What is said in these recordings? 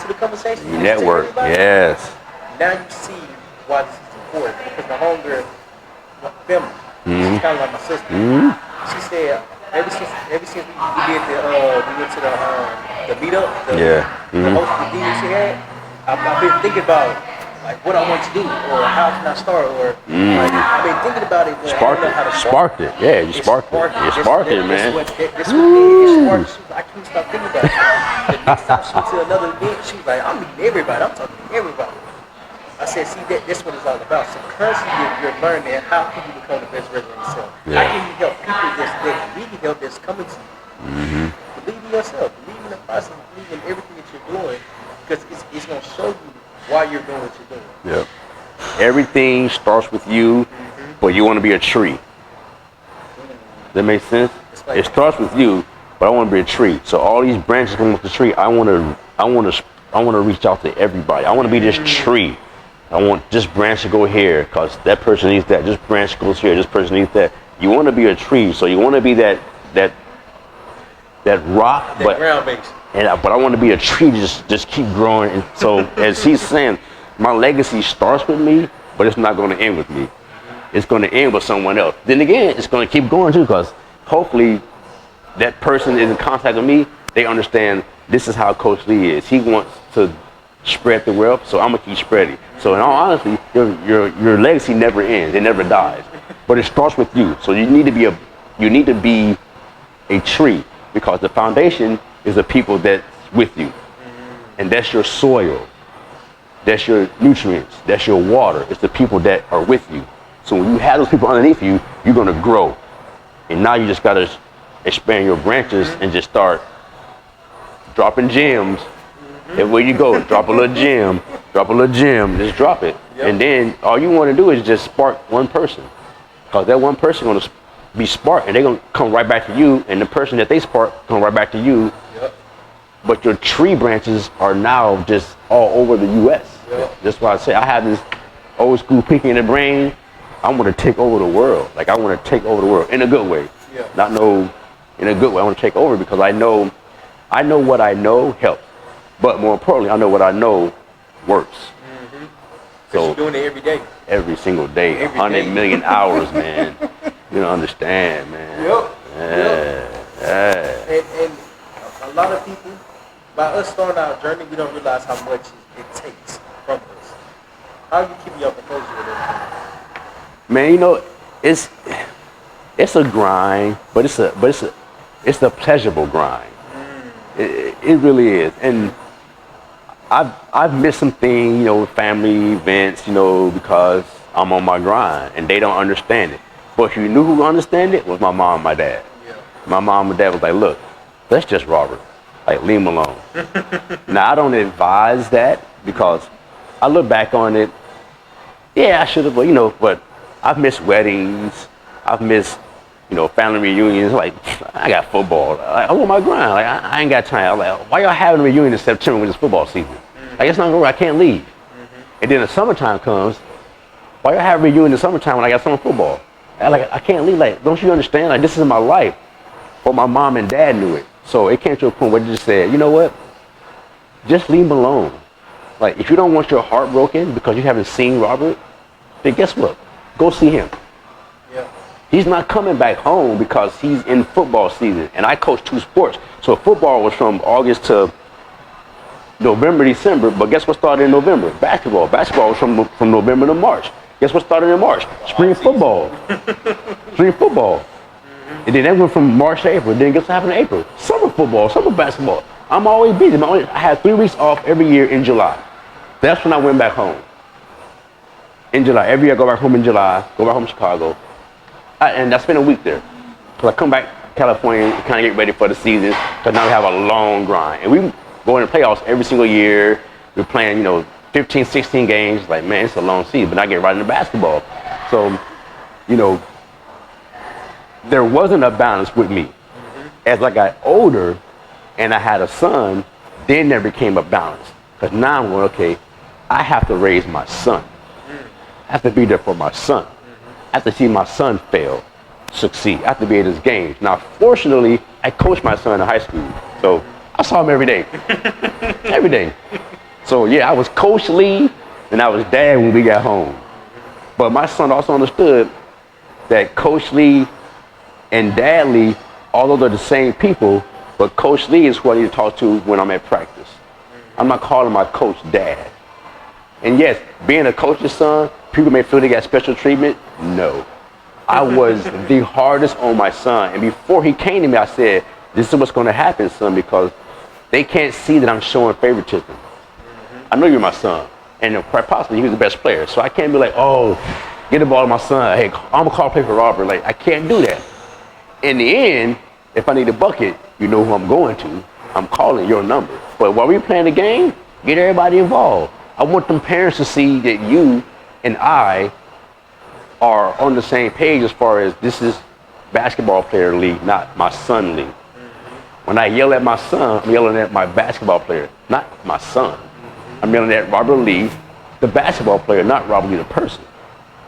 to the conversation. You network, yes. Now you see why this is important. Because my homegirl, family, she's kind of like my sister. She said ever since we did we went to the meetup, the host the meeting she had, I've been thinking about like what I want to do or how can I start or like I've been thinking about it. Sparked it. Yeah, you sparked it. You sparked it, man. This what it sparked. I can't stop thinking about it. The next time she went to another event, she was like, I'm meeting everybody. I'm talking to everybody. I said, see, that's what it's all about. So constantly you're learning how can you become the best version of yourself. How can you help people that really help that's coming to you. Believe in yourself. Believe in the process. Believe in everything that you're doing because it's going to show you why you're doing what you're doing. Yep. Everything starts with you, but you want to be a tree. That makes sense? Like it starts with you, but I want to be a tree. So all these branches come off the tree. I want to reach out to everybody. I want to be this tree. I want this branch to go here because that person needs that. This branch goes here. This person needs that. You want to be a tree, so you want to be that rock, but ground base. But I want to be a tree, just keep growing. And so as he's saying, my legacy starts with me, but it's not going to end with me. It's going to end with someone else. Then again, it's going to keep going too, because hopefully that person is in contact with me. They understand this is how Coach Lee is. He wants to spread the wealth, so I'm gonna keep spreading. So in all honesty, your legacy never ends. It never dies. But it starts with you. So you need to be a tree, because the foundation is the people that's with you. And that's your soil. That's your nutrients. That's your water. It's the people that are with you. So when you have those people underneath you, you're going to grow. And now you just got to expand your branches and just start dropping gems. Everywhere you go, drop a little gem, just drop it. Yep. And then all you want to do is just spark one person. Because that one person is going to be sparked, and they're going to come right back to you, and the person that they spark come right back to you. Yep. But your tree branches are now just all over the U.S. Yep. That's why I say I have this old school peaking in the brain. I want to take over the world. Like, I want to take over the world in a good way. Yep. Not in a good way. I want to take over because I know what I know helps. But more importantly, I know what I know works. So you're doing it every day. Every single day. 100 million hours, man. You don't understand, man. Yep. Yeah. And a lot of people, by us starting our journey, we don't realize how much it takes from us. How are you keeping your composure with everything? Man, you know, it's a grind, but it's a pleasurable grind. It really is. And I've missed some things, you know, family events, you know, because I'm on my grind and they don't understand it. But if you knew who understand it, was my mom and my dad. Yeah. My mom and dad was like, look, that's just Robert. Like, leave him alone. Now, I don't advise that because I look back on it. Yeah, I should have, you know, but I've missed weddings. I've missed, you know, family reunions. Like, I got football. Like, I'm on my grind. Like, I ain't got time. I'm like, why y'all having a reunion in September when it's football season? Like, it's not going to work. I can't leave. And then the summertime comes. Why y'all having a reunion in the summertime when I got summer football? I can't leave. Like, don't you understand? Like, this is my life. But my mom and dad knew it. So it came to a point where they just said, you know what? Just leave him alone. Like, if you don't want your heart broken because you haven't seen Robert, then guess what? Go see him. Yeah. He's not coming back home because he's in football season. And I coach 2 sports. So football was from August to November, December. But guess what started in November? Basketball. Basketball was from November to March. Guess what started in March? Spring football. Spring football. And then that went from March to April. Then guess what happened in April? Summer football, summer basketball. I'm always busy. I had 3 weeks off every year in July. That's when I went back home. In July. Every year I go back home in July. Go back home to Chicago. And I spent a week there. So I come back to California, kind of get ready for the season. Because now we have a long grind. And we go in the playoffs every single year. We're playing, you know, 15, 16 games. Like, man, it's a long season. But I get right into basketball. So, you know, there wasn't a balance with me. As I got older and I had a son, then there became a balance. Because now I'm going, okay, I have to raise my son. I have to be there for my son. I have to see my son fail, succeed. I have to be at his games. Now, fortunately, I coached my son in high school. So I saw him every day. Every day. So yeah, I was Coach Lee and I was Dad when we got home. But my son also understood that Coach Lee and Dad Lee, although they're the same people, but Coach Lee is who I need to talk to when I'm at practice. I'm not calling my coach Dad. And yes, being a coach's son, people may feel they got special treatment. No. I was the hardest on my son. And before he came to me, I said, this is what's going to happen, son, because they can't see that I'm showing favoritism. I know you're my son. And quite possibly, he was the best player. So I can't be like, oh, get the ball to my son. Hey, I'm going to call play for Robert. Like, I can't do that. In the end, if I need a bucket, you know who I'm going to. I'm calling your number. But while we're playing the game, get everybody involved. I want them parents to see that you and I are on the same page as far as this is basketball player league, not my son league. When I yell at my son, I'm yelling at my basketball player, not my son. I'm yelling at Robert Lee, the basketball player, not Robert Lee, the person.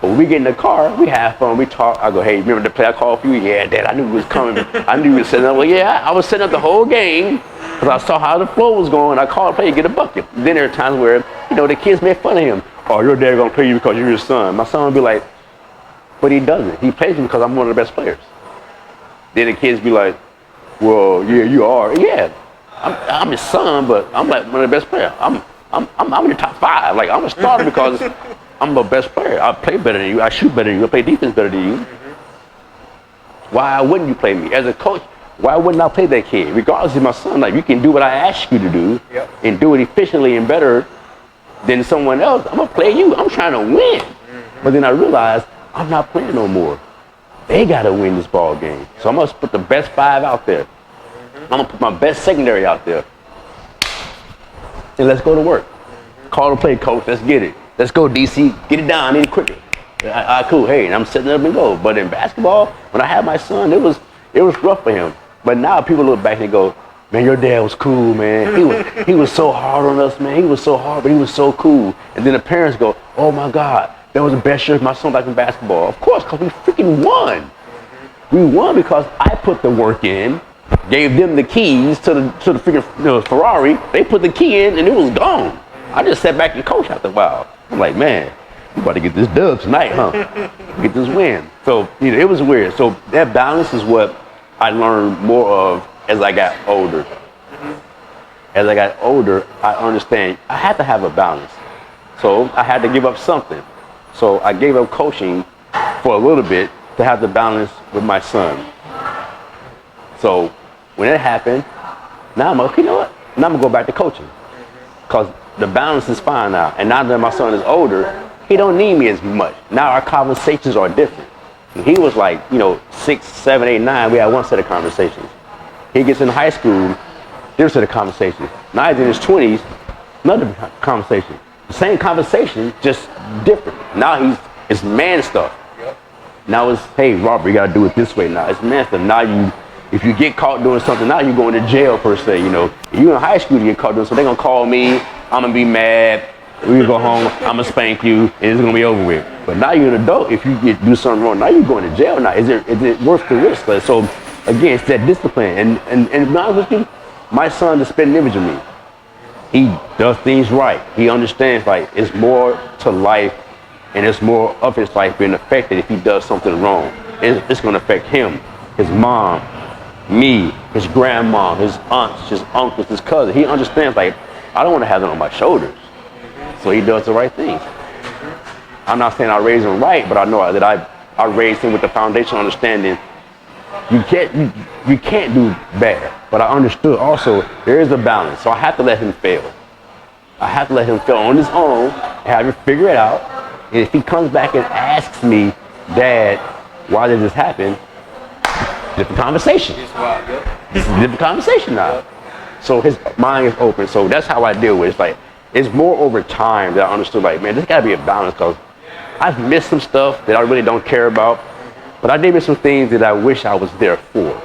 But when we get in the car, we have fun, we talk. I go, hey, remember the play I called for you? Yeah, Dad, I knew it was coming. I knew you were setting up. Well, yeah, I was setting up the whole game because I saw how the flow was going. I called a play to get a bucket. Then there are times where, the kids make fun of him. Oh, your dad gonna play you because you're his son. My son would be like, but he doesn't. He plays me because I'm one of the best players. Then the kids be like, well, yeah, you are. Yeah, I'm his son, but I'm like one of the best players. I'm in the top 5. Like, I'm a starter because I'm the best player. I play better than you. I shoot better than you. I play defense better than you. Why wouldn't you play me? As a coach, why wouldn't I play that kid? Regardless of my son, like, you can do what I ask you to do and do it efficiently and better than someone else. I'm going to play you. I'm trying to win. But then I realized I'm not playing no more. They got to win this ball game. So I'm going to put the best 5 out there. I'm going to put my best secondary out there. And let's go to work. Call the play, coach. Let's get it. Let's go, DC. Get it down any quicker. Cool. Hey, and I'm setting it up and go. But in basketball, when I had my son, it was rough for him. But now people look back and go, man, your dad was cool, man. He was so hard on us, man. He was so hard, but he was so cool. And then the parents go, oh my God, that was the best year of my son back in basketball. Of course, because we freaking won. We won because I put the work in, gave them the keys to the freaking Ferrari. They put the key in and it was gone. I just sat back and coached after a while. I'm like, man, we about to get this dub tonight, huh? Get this win. So, it was weird. So that balance is what I learned more of as I got older. As I got older, I understand I had to have a balance. So I had to give up something. So I gave up coaching for a little bit to have the balance with my son. So when it happened, now I'm like, you know what? Now I'm gonna go back to coaching. Because the balance is fine now. And now that my son is older, he don't need me as much. Now our conversations are different. When he was like, 6, 7, 8, 9, we had one set of conversations. He gets in high school, different set of conversations. Now he's in his 20s, another conversation. The same conversation, just different. Now it's man stuff. Now it's, hey, Robert, you gotta do it this way now. It's man stuff. Now if you get caught doing something, now you're going to jail per se, If you're in high school, you get caught doing something, they're gonna call me, I'm gonna be mad, we're gonna go home, I'm gonna spank you, and it's gonna be over with. But now you're an adult, if you do something wrong, now you're going to jail now. Is it worth the risk? So again, it's that discipline. And to be honest with you, my son is spitting image of me. He does things right. He understands like it's more to life and it's more of his life being affected if he does something wrong. It's gonna affect him, his mom, me, his grandma, his aunts, his uncles, his cousin. He understands like, I don't want to have it on my shoulders. So he does the right thing. I'm not saying I raised him right, but I know that I raised him with the foundation understanding you can't do bad. But I understood also there is a balance. So I have to let him fail. I have to let him fail on his own and have him figure it out. And if he comes back and asks me, Dad, why did this happen? Different conversation. This is a different conversation now. So his mind is open. So that's how I deal with it. It's like, it's more over time that I understood like, man, there's gotta be a balance because I've missed some stuff that I really don't care about, but I did miss some things that I wish I was there for.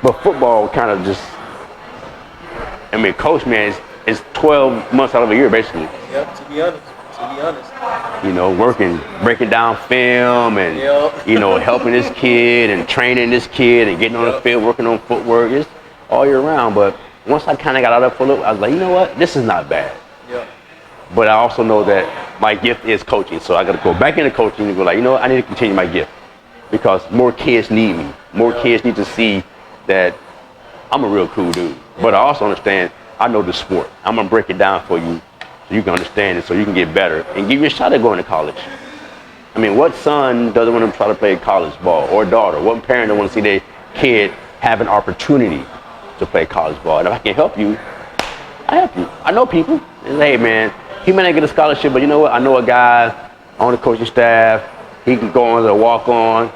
But football kind of just, coach, man, is 12 months out of a year basically. Yep, to be honest. Working, breaking down film and, helping this kid and training this kid and getting on the field, working on footwork. It's all year round. But once I kind of got out of it for a little, I was like, you know what? This is not bad. but I also know that my gift is coaching. So I got to go back into coaching and go like, you know what? I need to continue my gift because more kids need me. More kids need to see that I'm a real cool dude. But I also understand I know the sport. I'm going to break it down for you so you can understand it so you can get better and give you a shot at going to college. I mean, what son doesn't want to try to play college ball or daughter? What parent don't want to see their kid have an opportunity to play college ball? And if I can help you, I help you. I know people. They say, hey, man, he may not get a scholarship, but you know what? I know a guy on the coaching staff. He can go on as a walk-on.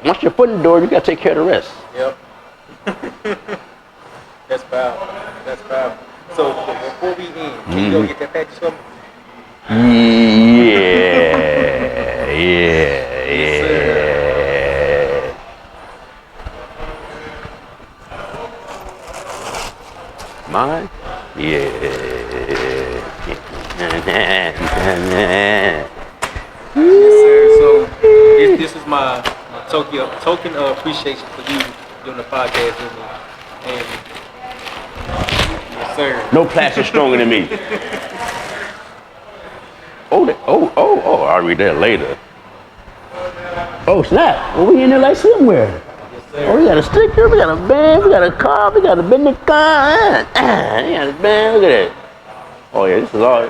Once you're foot in the door, you got to take care of the rest. Yep. That's powerful. That's powerful. So before we end, can you go get that package for me? Yeah. Mine? Yeah. Yes, sir. So this is my token of appreciation for you doing the podcast with me. And yes, sir. No plastic stronger than me. I'll read that later. Oh, snap. Well, we in there like somewhere. Yes, sir. Oh, we got a sticker, we got a band, we got a car, we got a business card. We got a band, look at that. Oh, yeah, this is all.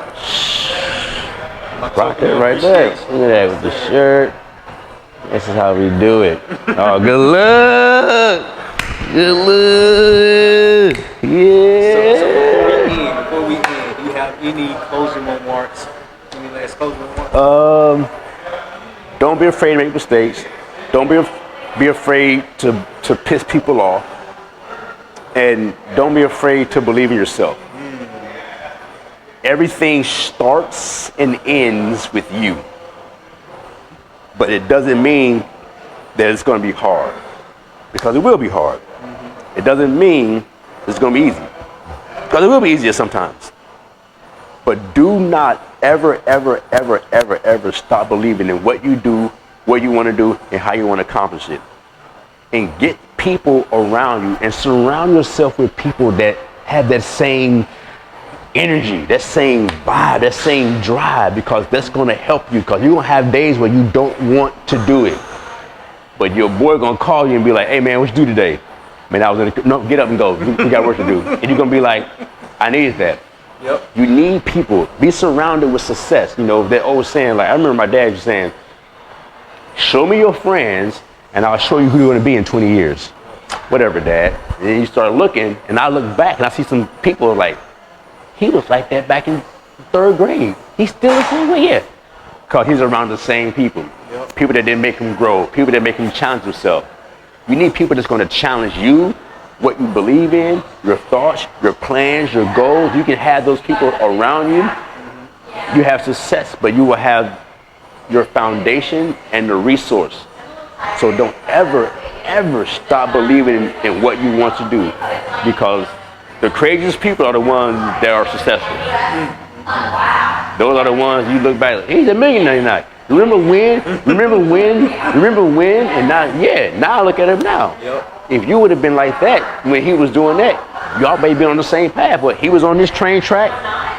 Rock that right there. Look at that with the shirt. This is how we do it. Oh, good luck. Good luck. Yeah. So before we end, do you have any closing remarks? Any last closing remarks? Don't be afraid to make mistakes. Don't be afraid to piss people off. And don't be afraid to believe in yourself. Everything starts and ends with you. But it doesn't mean that it's going to be hard. Because it will be hard. It doesn't mean it's going to be easy. Because it will be easier sometimes. But do not ever stop believing in what you do, what you want to do, and how you want to accomplish it. And get people around you and surround yourself with people that have that same energy, that same vibe, that same drive, because that's going to help you. Because you're going to have days where you don't want to do it. But your boy going to call you and be like, hey, man, what you do today? Man, no, get up and go. We got work to do. And you're going to be like, I needed that. Yep. You need people. Be surrounded with success. You know, that old saying, like, I remember my dad was saying, show me your friends and I'll show you who you're going to be in 20 years. Whatever, Dad. And then you start looking, and I look back and I see some people like, he was like that back in 3rd grade. He's still the same way, yeah. Because he's around the same people. Yep. People that didn't make him grow. People that make him challenge himself. You need people that's going to challenge you, what you believe in, your thoughts, your plans, your goals. You can have those people around you. You have success, but you will have your foundation and the resource. So don't ever stop believing in what you want to do, because the craziest people are the ones that are successful. Those are the ones you look back, he's a millionaire now. Remember when? And now I look at him now. Yep. If you would have been like that when he was doing that, y'all may be on the same path, but he was on this train track,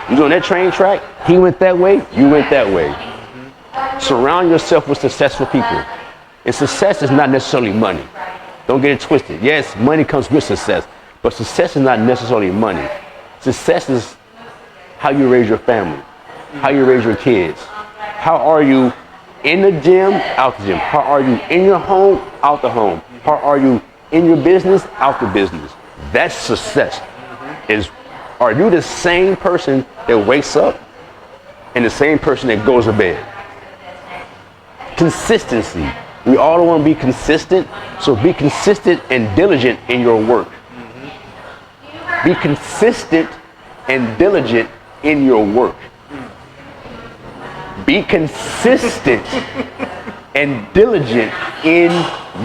he was on that train track, he went that way, you went that way. Surround yourself with successful people. And success is not necessarily money. Don't get it twisted. Yes, money comes with success, but success is not necessarily money. Success is how you raise your family, how you raise your kids. How are you in the gym, out the gym? How are you in your home, out the home? How are you in your business, out the business? That's success. Are you the same person that wakes up and the same person that goes to bed? Consistency. We all want to be consistent, so be consistent and diligent in your work. Be consistent and diligent in your work. Be consistent and diligent in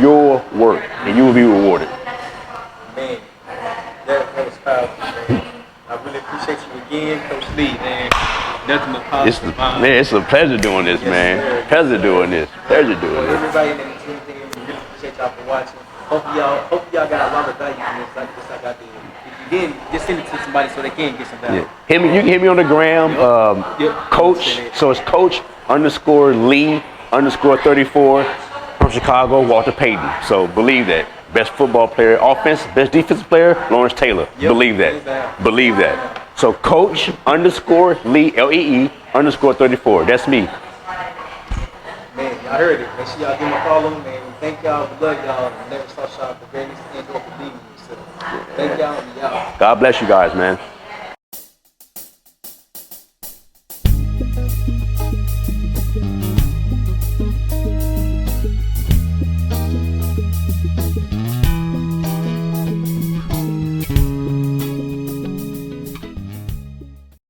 your work, and you will be rewarded. Man, that was powerful, man. I really appreciate you again, Coach Lee, man. Nothing but positive vibes. Man, it's a pleasure doing this, Yes, man. sir. Pleasure doing this. Pleasure doing Well, this. everybody in the team, we really appreciate y'all for watching. Hopefully y'all got a lot of value from this, like I did. If you Then just send it to somebody so they can get some value. Yeah. Hit me. You can hit me on the gram, Yep. Coach. So it's Coach _Lee _34 from Chicago, Walter Payton. So believe that. Best football player, offense, best defensive player, Lawrence Taylor. Yep. Believe that. Believe that. So Coach _Lee LEE _34. That's me. Man, y'all heard it. Make sure y'all give him a follow, man. We thank y'all. We love y'all. And never stop showing for greatness and or believing in yourself. Thank y'all. And we out. God bless you guys, man.